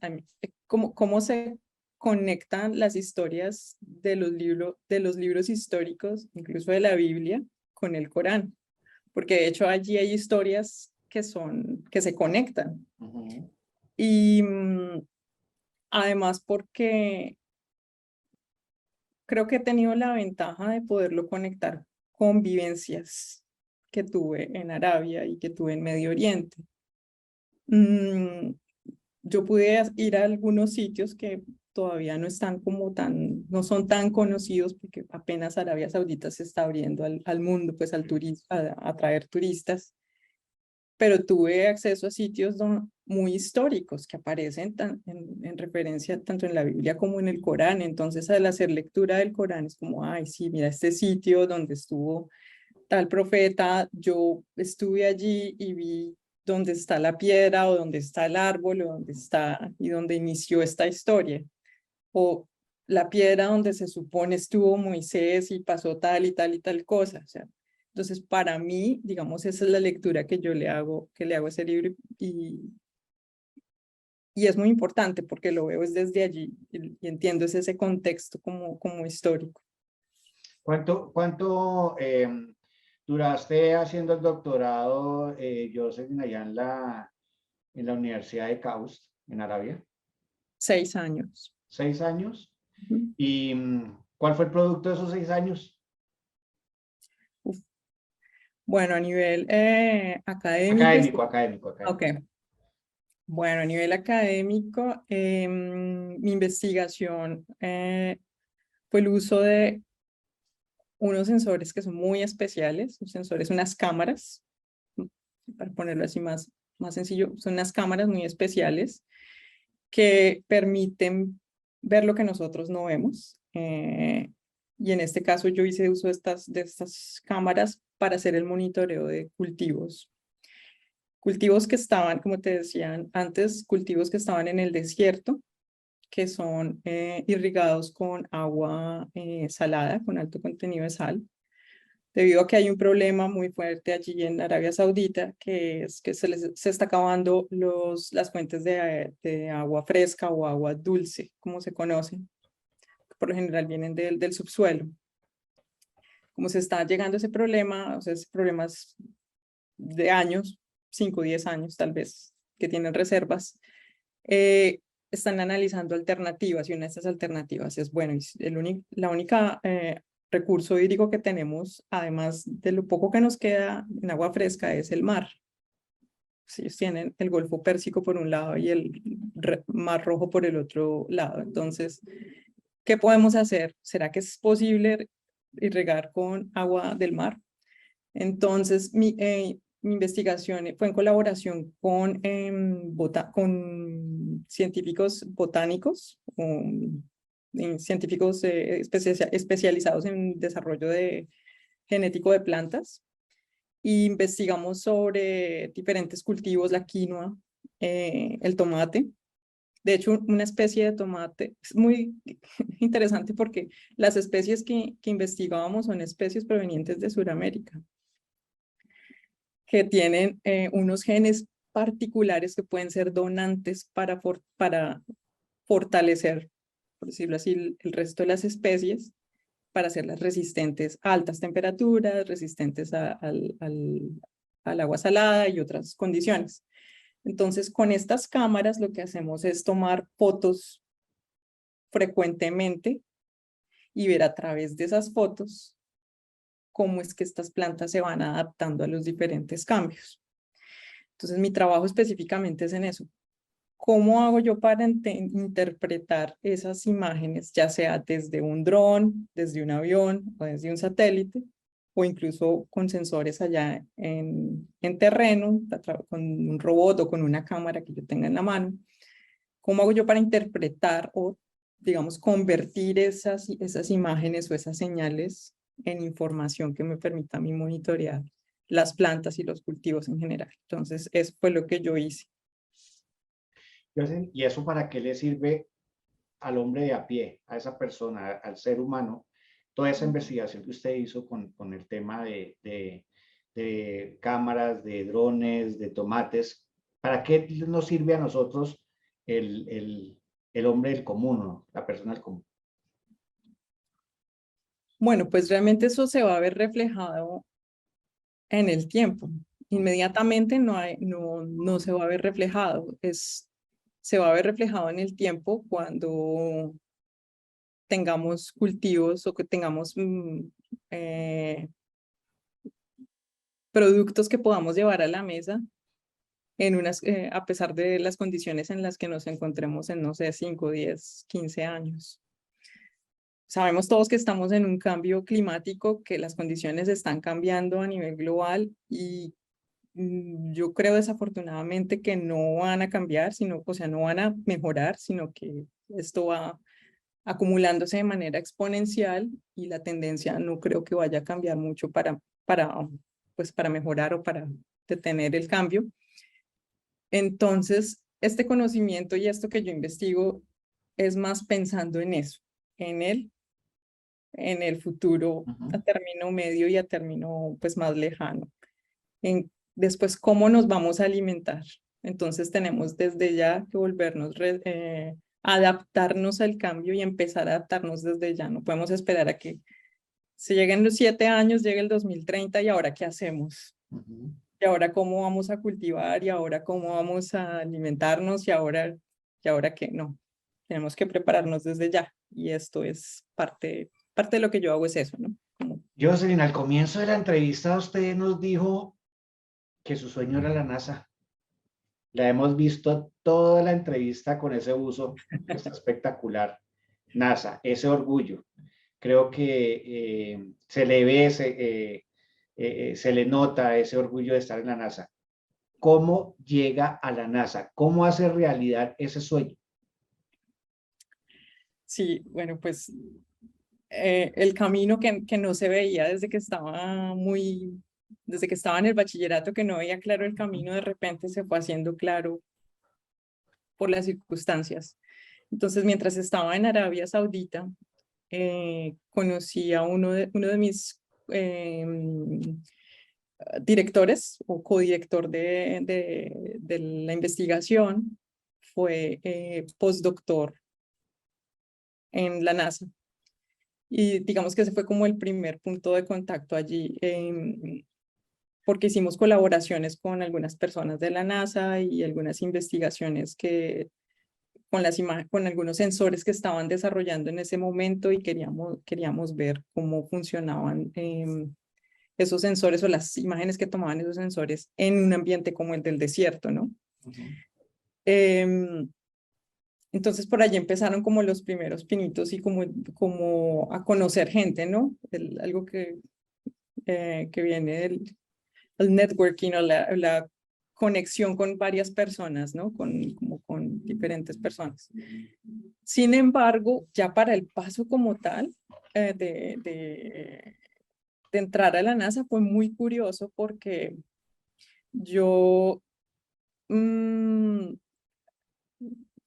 Speaker 2: cómo se conectan las historias de los libros históricos, incluso de la Biblia, con el Corán. Porque de hecho allí hay historias que se conectan.
Speaker 1: Ujú.
Speaker 2: Y además porque creo que he tenido la ventaja de poderlo conectar con vivencias que tuve en Arabia y que tuve en Medio Oriente. Mm, yo pude ir a algunos sitios que todavía no están como no son tan conocidos porque apenas Arabia Saudita se está abriendo al mundo, pues al turismo, a traer turistas, pero tuve acceso a sitios muy históricos que aparecen en referencia tanto en la Biblia como en el Corán. Entonces, al hacer lectura del Corán es como, ay, sí, mira este sitio donde estuvo tal profeta, yo estuve allí y vi dónde está la piedra o dónde está el árbol o dónde está y dónde inició esta historia. O la piedra donde se supone estuvo Moisés y pasó tal y tal y tal cosa. O sea, entonces, para mí, digamos, esa es la lectura que le hago a ese libro y es muy importante porque lo veo desde allí y entiendo ese contexto como histórico.
Speaker 1: ¿Cuánto duraste haciendo el doctorado, Jocelyn, allá en la Universidad de Kaust, en Arabia?
Speaker 2: 6 años.
Speaker 1: 6 años.
Speaker 2: Ujú.
Speaker 1: ¿Y cuál fue el producto de esos 6 años?
Speaker 2: Uf. Bueno, a nivel académico,
Speaker 1: Académico, académico,
Speaker 2: ok.
Speaker 1: académico.
Speaker 2: Bueno, a nivel académico, mi investigación fue el uso de unos sensores que son muy especiales, unas cámaras, para ponerlo así más sencillo, son unas cámaras muy especiales que permiten ver lo que nosotros no vemos. Y en este caso yo hice uso de estas cámaras para hacer el monitoreo de cultivos. Cultivos que estaban, como te decían antes, cultivos que estaban en el desierto, que son irrigados con agua salada, con alto contenido de sal, debido a que hay un problema muy fuerte allí en Arabia Saudita, que es que se está acabando las fuentes de agua fresca o agua dulce, como se conocen, que por lo general vienen del subsuelo. Como se está llegando a ese problema, o sea, ese problema es de años, 5 o 10 años tal vez, que tienen reservas, están analizando alternativas y una de estas alternativas es, bueno, la única recurso hídrico que tenemos, además de lo poco que nos queda en agua fresca, es el mar. pues ellos tienen el Golfo Pérsico por un lado y el Mar Rojo por el otro lado. Entonces, ¿qué podemos hacer? ¿Será que es posible irrigar con agua del mar? Entonces, mi investigación fue en colaboración con científicos botánicos, científicos especializados en desarrollo genético de plantas. E investigamos sobre diferentes cultivos, la quinoa, el tomate. De hecho, una especie de tomate es muy interesante porque las especies que investigábamos son especies provenientes de Sudamérica, que tienen unos genes particulares que pueden ser donantes para fortalecer, por decirlo así, el resto de las especies, para hacerlas resistentes a altas temperaturas, resistentes al agua salada y otras condiciones. Entonces, con estas cámaras lo que hacemos es tomar fotos frecuentemente y ver a través de esas fotos cómo es que estas plantas se van adaptando a los diferentes cambios. Entonces, mi trabajo específicamente es en eso. ¿Cómo hago yo para interpretar esas imágenes, ya sea desde un dron, desde un avión o desde un satélite, o incluso con sensores allá en terreno, con un robot o con una cámara que yo tenga en la mano? ¿Cómo hago yo para interpretar o, digamos, convertir esas imágenes o esas señales en información que me permita a mí monitorear las plantas y los cultivos en general? Entonces, eso fue lo que yo hice.
Speaker 1: ¿Y eso para qué le sirve al hombre de a pie, a esa persona, al ser humano, toda esa investigación que usted hizo con el tema de cámaras, de drones, de tomates? ¿Para qué nos sirve a nosotros el hombre del común, ¿no? La persona del común?
Speaker 2: Bueno, pues realmente eso se va a ver reflejado en el tiempo. Inmediatamente no se va a ver reflejado. Se va a ver reflejado en el tiempo cuando tengamos cultivos o que tengamos productos que podamos llevar a la mesa a pesar de las condiciones en las que nos encontremos en, no sé, 5, 10, 15 años. Sabemos todos que estamos en un cambio climático, que las condiciones están cambiando a nivel global y yo creo desafortunadamente que no van a cambiar, o sea, no van a mejorar, sino que esto va acumulándose de manera exponencial y la tendencia no creo que vaya a cambiar mucho pues para mejorar o para detener el cambio. Entonces, este conocimiento y esto que yo investigo es más pensando en eso, en el futuro a término medio y a término pues más lejano. Después, ¿cómo nos vamos a alimentar? Entonces tenemos desde ya que adaptarnos al cambio y empezar a adaptarnos desde ya. No podemos esperar a que se lleguen los 7 años, llegue el 2030 y ahora ¿qué hacemos? Y ahora cómo vamos a cultivar y ahora cómo vamos a alimentarnos y ahora qué. No, tenemos que prepararnos desde ya y esto es parte de lo que yo hago es eso, ¿no?
Speaker 1: Jocelyn, al comienzo de la entrevista usted nos dijo que su sueño era la NASA. La hemos visto toda la entrevista con ese uso, que está espectacular. NASA, ese orgullo. Creo que se le ve, se le nota ese orgullo de estar en la NASA. ¿Cómo llega a la NASA? ¿Cómo hace realidad ese sueño?
Speaker 2: Sí, bueno, pues el camino que no se veía desde que estaba en el bachillerato, que no veía claro el camino, de repente se fue haciendo claro por las circunstancias. Entonces, mientras estaba en Arabia Saudita, conocí a uno de mis directores o codirector de la investigación, fue postdoctor en la NASA. Y digamos que ese fue como el primer punto de contacto allí, porque hicimos colaboraciones con algunas personas de la NASA y algunas investigaciones con algunos sensores que estaban desarrollando en ese momento y queríamos ver cómo funcionaban esos sensores o las imágenes que tomaban esos sensores en un ambiente como el del desierto, ¿no? Entonces por allí empezaron como los primeros pinitos y como a conocer gente, ¿no? Algo que viene del el networking o la conexión con varias personas, ¿no? Como con diferentes personas. Sin embargo, ya para el paso como tal de entrar a la NASA fue muy curioso porque yo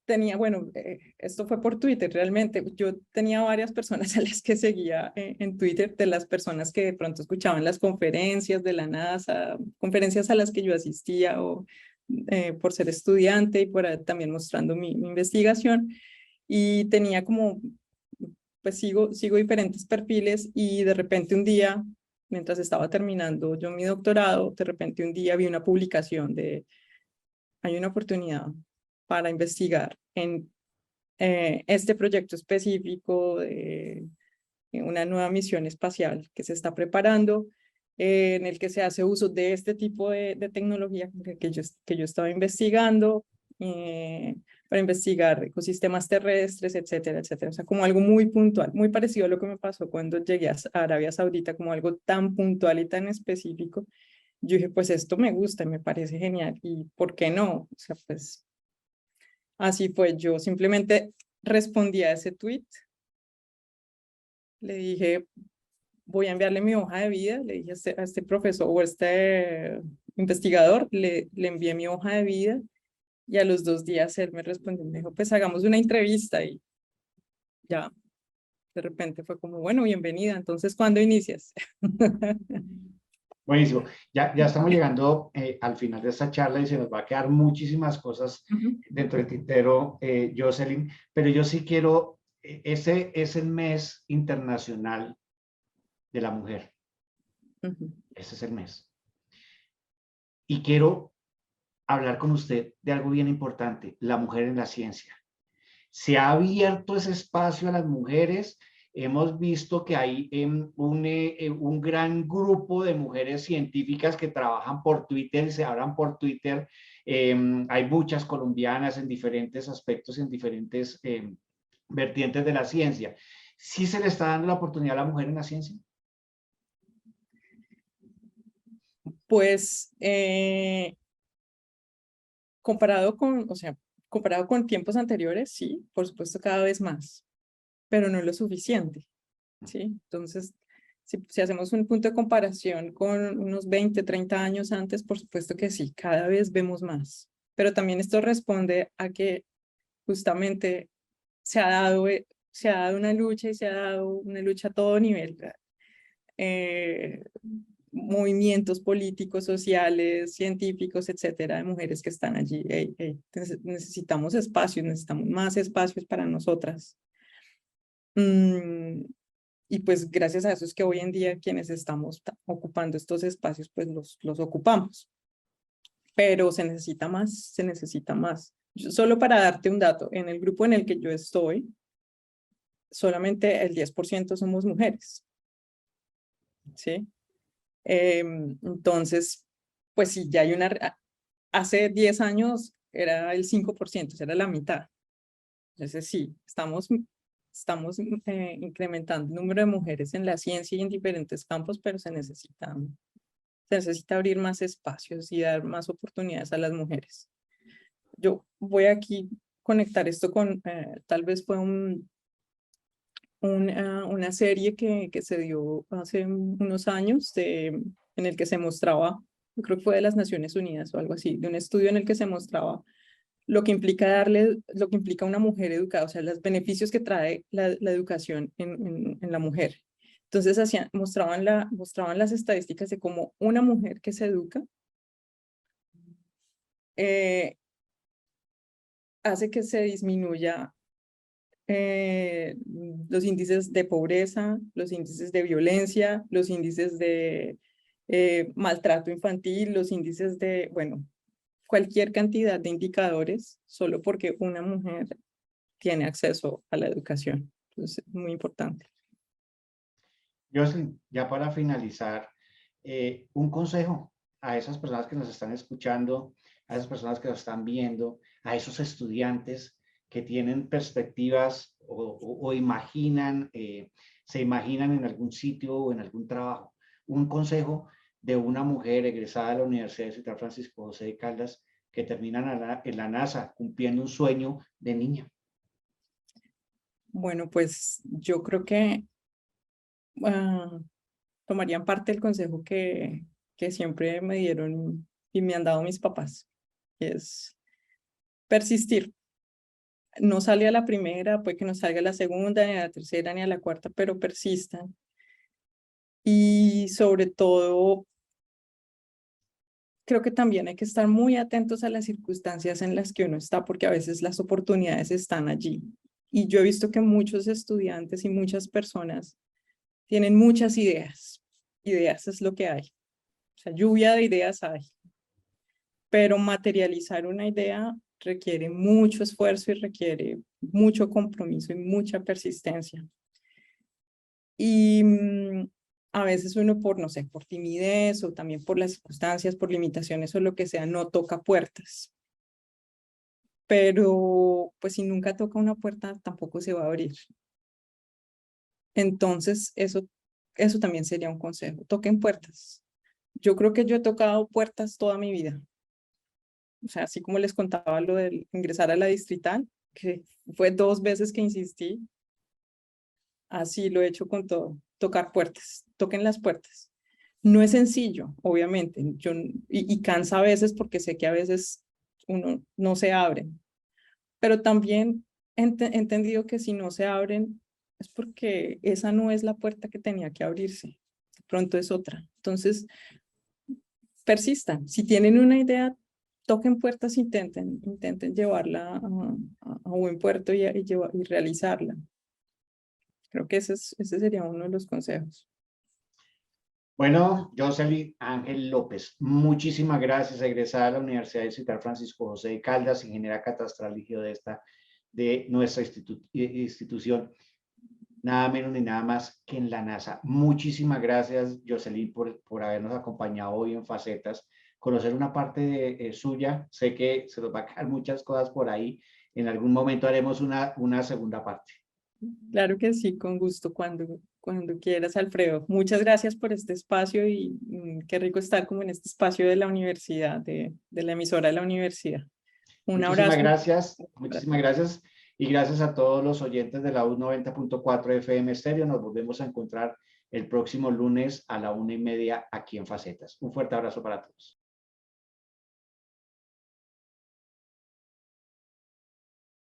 Speaker 2: tenía, bueno, esto fue por Twitter realmente, yo tenía varias personas a las que seguía en Twitter, de las personas que de pronto escuchaban las conferencias de la NASA, conferencias a las que yo asistía o por ser estudiante y por también mostrando mi investigación, y tenía como, pues sigo diferentes perfiles y de repente un día, mientras estaba terminando yo mi doctorado, de repente un día vi una publicación de, hay una oportunidad para investigar en este proyecto específico de una nueva misión espacial que se está preparando, en el que se hace uso de este tipo de tecnología que yo estaba investigando para investigar ecosistemas terrestres, etcétera, etcétera. O sea, como algo muy puntual, muy parecido a lo que me pasó cuando llegué a Arabia Saudita, como algo tan puntual y tan específico. Yo dije, pues esto me gusta, me parece genial, y ¿por qué no? O sea, pues así fue, yo simplemente respondí a ese tweet, le dije, voy a enviarle mi hoja de vida, le dije a este profesor o a este investigador, le envié mi hoja de vida y a los 2 días él me respondió, me dijo, pues hagamos una entrevista y ya, de repente fue como, bueno, bienvenida, entonces, ¿cuándo inicias?
Speaker 1: Buenísimo. Ya estamos llegando al final de esta charla y se nos va a quedar muchísimas cosas dentro del tintero, Jocelyn, pero yo sí quiero, ese es el mes internacional de la mujer. Ese es el mes. Y quiero hablar con usted de algo bien importante, la mujer en la ciencia. Se ha abierto ese espacio a las mujeres. Hemos visto que hay un gran grupo de mujeres científicas que trabajan por Twitter y se hablan por Twitter. Hay muchas colombianas en diferentes aspectos, en diferentes vertientes de la ciencia. ¿Sí se le está dando la oportunidad a la mujer en la ciencia?
Speaker 2: Pues comparado con tiempos anteriores, sí, por supuesto cada vez más, pero no lo suficiente, ¿sí? Entonces, si hacemos un punto de comparación con unos 20, 30 años antes, por supuesto que sí, cada vez vemos más. Pero también esto responde a que justamente se ha dado una lucha y se ha dado una lucha a todo nivel. Movimientos políticos, sociales, científicos, etcétera, de mujeres que están allí. Necesitamos espacios, necesitamos más espacios para nosotras. Y pues gracias a eso es que hoy en día quienes estamos ocupando estos espacios, pues los ocupamos. Pero se necesita más, se necesita más. Solo para darte un dato, en el grupo en el que yo estoy, solamente el 10% somos mujeres. ¿Sí? Entonces, pues sí, ya hay hace 10 años era el 5%, era la mitad. Entonces sí, estamos incrementando el número de mujeres en la ciencia y en diferentes campos, pero se necesita abrir más espacios y dar más oportunidades a las mujeres. Yo voy aquí conectar esto con, tal vez fue una serie que se dio hace unos años en el que se mostraba, yo creo que fue de las Naciones Unidas o algo así, de un estudio en el que se mostraba lo que implica lo que implica una mujer educada, o sea, los beneficios que trae la educación en la mujer. Entonces mostraban las estadísticas de cómo una mujer que se educa hace que se disminuya los índices de pobreza, los índices de violencia, los índices de maltrato infantil, los índices de, bueno, cualquier cantidad de indicadores, solo porque una mujer tiene acceso a la educación. Entonces, es muy importante.
Speaker 1: Jocelyn, ya para finalizar, Un consejo a esas personas que nos están escuchando, a esas personas que nos están viendo, a esos estudiantes que tienen perspectivas o imaginan, se imaginan en algún sitio o en algún trabajo. Un consejo de una mujer egresada de la Universidad de Ciudad Francisco José de Caldas que termina en la NASA cumpliendo un sueño de niña.
Speaker 2: Bueno, pues yo creo que tomarían parte del consejo que siempre me dieron y me han dado mis papás, que es persistir. No sale a la primera, puede que no salga a la segunda, ni a la tercera, ni a la cuarta, pero persistan. Y sobre todo, creo que también hay que estar muy atentos a las circunstancias en las que uno está, porque a veces las oportunidades están allí. Y yo he visto que muchos estudiantes y muchas personas tienen muchas ideas. Ideas es lo que hay. O sea, lluvia de ideas hay. Pero materializar una idea requiere mucho esfuerzo y requiere mucho compromiso y mucha persistencia. Y a veces uno por, no sé, por timidez o también por las circunstancias, por limitaciones o lo que sea, no toca puertas. Pero pues si nunca toca una puerta, tampoco se va a abrir. Entonces, eso también sería un consejo. Toquen puertas. Yo creo que yo he tocado puertas toda mi vida. O sea, así como les contaba lo de ingresar a la distrital, que fue 2 veces que insistí, así lo he hecho con todo. Tocar puertas. Toquen las puertas. No es sencillo, obviamente, y cansa a veces porque sé que a veces uno no se abre, pero también he entendido que si no se abren es porque esa no es la puerta que tenía que abrirse, de pronto es otra. Entonces, persistan. Si tienen una idea, toquen puertas, intenten llevarla a buen puerto y realizarla. Creo que ese sería uno de los consejos.
Speaker 1: Bueno, Jocelyn Ángel López, muchísimas gracias, egresada de la Universidad de Ciudad Francisco José de Caldas, ingeniera catastral y geodesta de nuestra institución, nada menos ni nada más que en la NASA. Muchísimas gracias, Jocelyn, por habernos acompañado hoy en Facetas, conocer una parte suya. Sé que se nos va a quedar muchas cosas por ahí. En algún momento haremos una segunda parte.
Speaker 2: Claro que sí, con gusto, cuando quieras, Alfredo. Muchas gracias por este espacio y qué rico estar como en este espacio de la universidad, de la emisora de la universidad. Un
Speaker 1: Muchísimas
Speaker 2: abrazo.
Speaker 1: gracias, muchísimas gracias. Y gracias a todos los oyentes de la U90.4 FM Estéreo. Nos volvemos a encontrar el próximo lunes a la 1:30 aquí en Facetas. Un fuerte abrazo para todos.